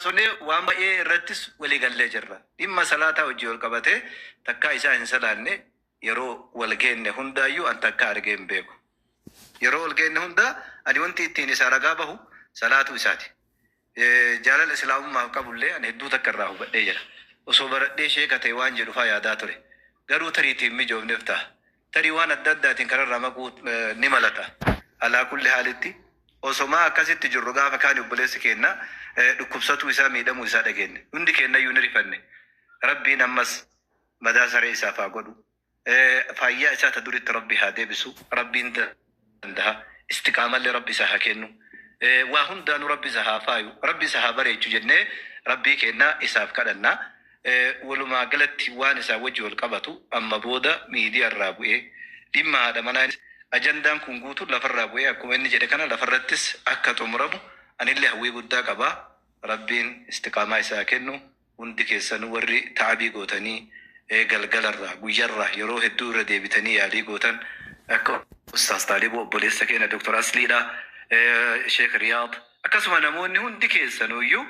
Sonne waan baay'ee irrattis walii gallee jirra. Dhimma salaataa hojii ol qabatee takkaa isaa hin salaanne yeroo wal geenne hundaayyuu an takka argee hin beeku. Yeroo wal geenne hundaa ani wanti ittiin isaa ragaa bahu salaatu isaati. Jaalala islaamummaaf qabullee ani hedduu takka irraa hubadhee jira. Osoo baradhee sheeka ta'e waan jedhu faa yaadaa ture. Garuu tariitiin mijoofneef ta'a. Tarii waan adda addaatiin kanarraa maquu ni malata. Alaa kulli haalitti osomaa akkasitti jirru gaafa kaan obboleessi kenna dhukkubsatu isaa miidhamuu isaa dhageenye. Hundi kenna iyyuu ni rifanne. Rabbiin ammas madaa saree isaaf haa godhu. Fayyaa isaa ta duritti Rabbi haa deebisu. Rabbiin danda'a. Istiqaamallee Rabbi isaa haa kennu. Waa hundaanuu Rabbi isaa haa faayu. Rabbi isaa haa bareechu jennee Rabbii kennaa isaaf kadhannaa. Walumaa galatti waan isaa wajji wal qabatu amma booda miidiyaa irraa bu'ee dhimma haadha manaa ajandaan kun guutuu lafarraa bu'ee akkuma inni jedhe kana lafarrattis akka xumuramu anillee hawwii guddaa qabaa. Rabbiin istiqaamaa isaa kennu hundi keessan warri ta'abii gootanii galgalarraa guyyarraa yeroo hedduu irra deebitanii yaalii gootan akka Ustaas Taaliboo obboleessa keenya Dr. Asliidha, Sheekh Riyaad akkasuma namoonni hundi keessanuyyuu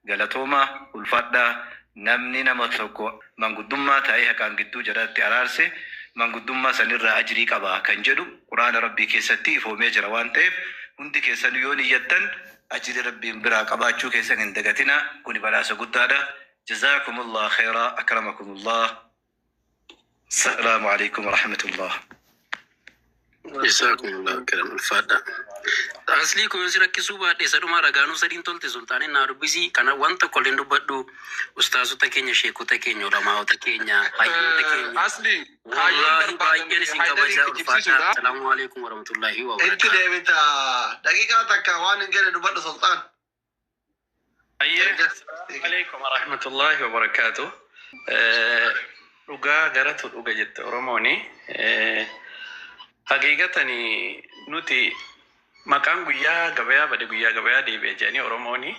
galatoomaa ulfaadhaa. Namni nama tokko manguddummaa ta'ee haqaan gidduu jiraatti araarse manguddummaa sanirraa ajrii qabaa kan jedhu Quraana Rabbii keessatti ifoomee jira waan ta'eef hundi keessan yoo niyyattan ajrii Rabbiin biraa qabaachuu keessan hin dagatina. Kuni badhaasa guddaadha. Jazaakumullah khairaa, akramakumullah. Assalaamu alaykum wa rahmatullah. Jazakumullah khairan ulfaadha. Asli ko yosira kisuba de saduma raganu sadin tolte sultane na rubisi kana wanta kolen dubbaddu ustazu ta Kenya sheku ta Kenya ulama ta Kenya ayyu ta Kenya asli wallahi baay'een isin kabaja ulfaadha. Assalamu alaykum wa rahmatullahi wa barakatuh. Itti deebita daqiiqaa takka waan hin gane dubbadhu sultaan. Assalamu alaykum wa rahmatullahi wa barakatuh. Dhugaa garatu dhuga jette Oromooni. Haqiiqatanii nuti maqaan guyyaa gabayaa bade guyyaa gabayaa deebi'ee jedhanii Oromooni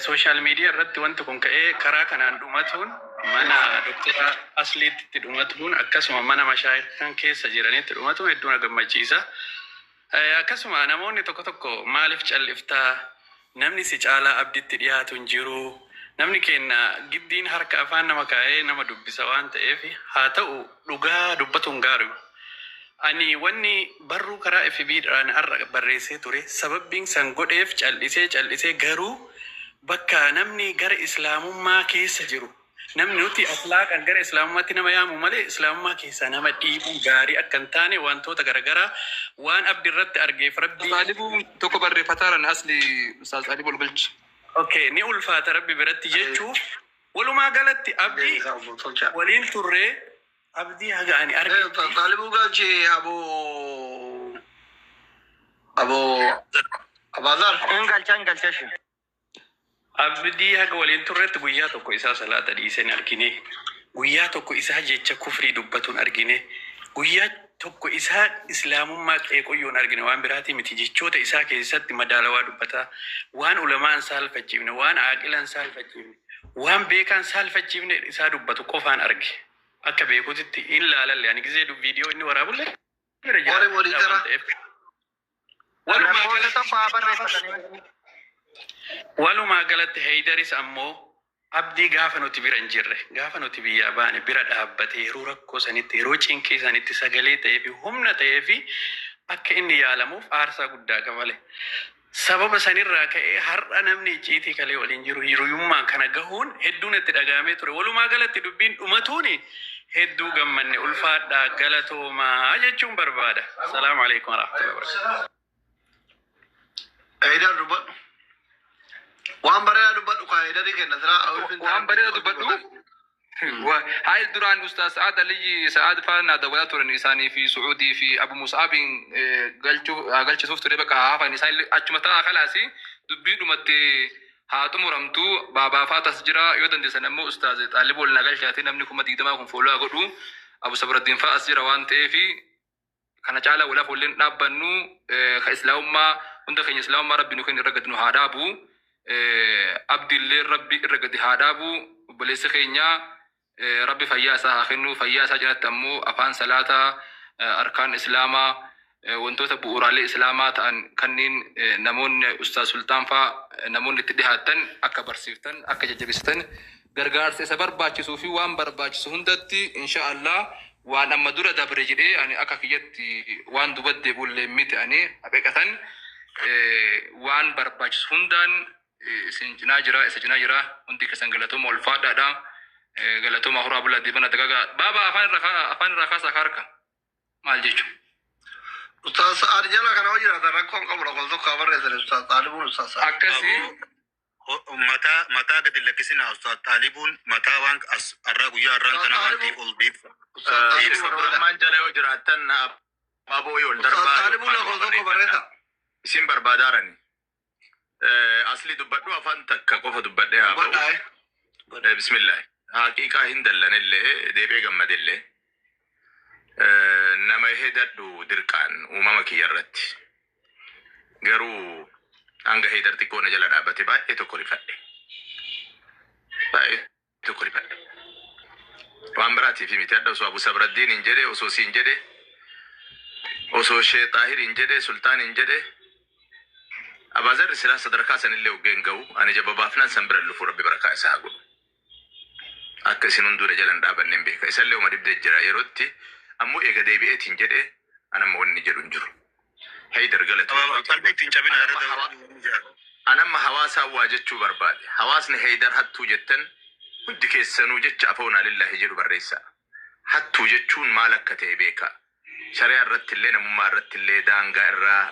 sooshaal miidiyaa irratti wanti kun ka'ee karaa kanaan dhumatuun mana Dr. Asliitti dhumatuun akkasuma mana mashaayikan keessa jiranitti dhumatuun hedduu na gammachiisa. Akkasuma namoonni tokko tokko maaliif calliftaa namni si caalaa abditti dhiyaatu hin jiru. Namni kenna giddiin harka afaan nama kaa'ee nama dubbisa waan ta'eef haa ta'u dhugaa dubbatuun gaarii. Ani wanni barruu karaa FB dhaan arra barreessee ture sababbiin san godheef callisee garuu bakka namni gara islaamummaa keessa jiru namni nuti akhlaaqan gara islaamummaatti nama yaamu malee islaamummaa keessa nama dhiibuu gaarii akka hin taane wantoota garagaraa waan abdi irratti argeef Rabbi Taalibuu tokko barreeffataadhaan asli Ustaaz Taaliboo galchi. Okay, ni ulfaata Rabbi biratti jechuuf walumaa galatti abdi waliin turree abdi haga ani arge Taalibuu galchi Abazar. Galchan. abdi haga waliin turretti guyyaa tokko isaa salaata dhiiseen argine, guyyaa tokko isaa jecha kufrii dubbatuun argine, guyyaa tokko isaa islaamummaa qeeqoyyoon argine. Waan biraatii miti jechoota isaa keessatti madaalawaa dubbata, waan ulamaan saalfachiifne, waan aaqilan saalfachiifne, waan beekaan saalfachiifne isaa dubbatu qofaan arge. Akka beekutitti in laalalle ani gizee viidiyoo inni waraabulle walumaa galatti Haydaris ammoo abdii gaafa nuti bira hin jirre gaafa nuti biyyaa baane bira dhaabbate yeroo rakkoo sanitti yeroo cinqii sanitti sagalee ta'ee fi humna ta'ee fi akka inni yaalamuuf aarsaa guddaa qabale. Sababa sanirraa ka'ee har'a namni icciitii kalee waliin jiru hiriyummaan kana gahuun hedduun itti dhagahamee ture. Walumaa galatti dubbiin dhumatuuni hedduu gammanne ulfaadhaa galatoomaa jechuun barbaada. Assalaamu alaykum wa rahmatullahi wa barakatuh. Haydar dubbadhu. Waan bareedaa dubbadhu kan Haydarii kenna siraa waan bareedaa dubbadhu. هاي دران أستاذ سعد اللي سعد فانا دولات ورنيساني في سعودي في أبو مصعب قالش شفت ربك هافا نسائل أجمعتا خلاصي دبيدو متى هاتم رمتو بابا فاتس جرا يودن دي سنمو أستاذ طالب ولا قال شاتي نمني كم تيجي كم فولو أقولو أبو صبر الدين فاس جرا وان تيفي كان جعله ولا فولين نبنو كإسلام ما عند خين إسلام ما ربي نكين رجعت نهادابو عبد الله ربي رجعت هادابو بليس خينيا ربي فياسا خنو فياسا جنت أمو أفان صلاة أركان إسلاما wantoota bu'uuraalee islaamaa ta'an kanneen namoonni Ustaaz Sultaan fa'aa namoonni itti dhihaatan akka barsiiftan akka jajjabeessitan gargaarsa isa barbaachisuu fi waan barbaachisu hundatti inshaallah waan amma dura dabre jedhee ani akka kiyyatti waan dubadde bullee miti ani haqiqatan waan barbaachisu hundaan isin cinaa jira isa cinaa jira hundi keessan galatooma ulfaadhaadha galatooma horaa bulaa deebana dagagaa baaba afaan irraa kaasaa harka maal jechuudha. Ustaz Arjala kana hojii irraa rakkoon qabu rakkoon tokko abarreessan Ustaz Taalibuun Ustaz. Akkasii mataa gadi lakkisina Ustaz Taalibuun mataa waan as arraa guyyaa arraan kana wanti ol biif. Maan jala yoo jiraattan aboo yoo darbaa. Ustaz Taalibuun rakkoon tokko barreessa. Isin barbaadaarani. Asli dubbadhu afaan takka qofa dubbadhee haa ba'u. Bismillah. Haqiiqaa hin dallanillee deebee gammadillee. Nama hedadhu dirqaan uumama kiyya irratti garuu hanga hedar xiqqoona jala dhaabbate baay'ee tokko rifadhe waan biraatiif miti adda osoo Abu Sabraddiin hin jedhe osoo siin jedhe osoo Shee Xaahir hin jedhe Sultaan hin jedhe Abaazarri silaa sadarkaa sanillee uggeen ga'u ani jababaafnaan san bira lufu rabbi barakaa isaa godhu akka isin hunduudha jalan dhaabanne hin beeka isallee uma dibdee jira yerootti ammoo eega deebi'eetiin jedhee anamma wanni jedhu hin jiru. Haydar galatu. Anamma hawaasaa waa jechuu barbaade. Hawaasni Haydar hattuu jettan hundi keessanuu jecha afoonaa lillahi jedhu barreessa. Hattuu jechuun maal akka ta'e beeka. Shari'aa irratti illee namummaa irratti illee daangaa irraa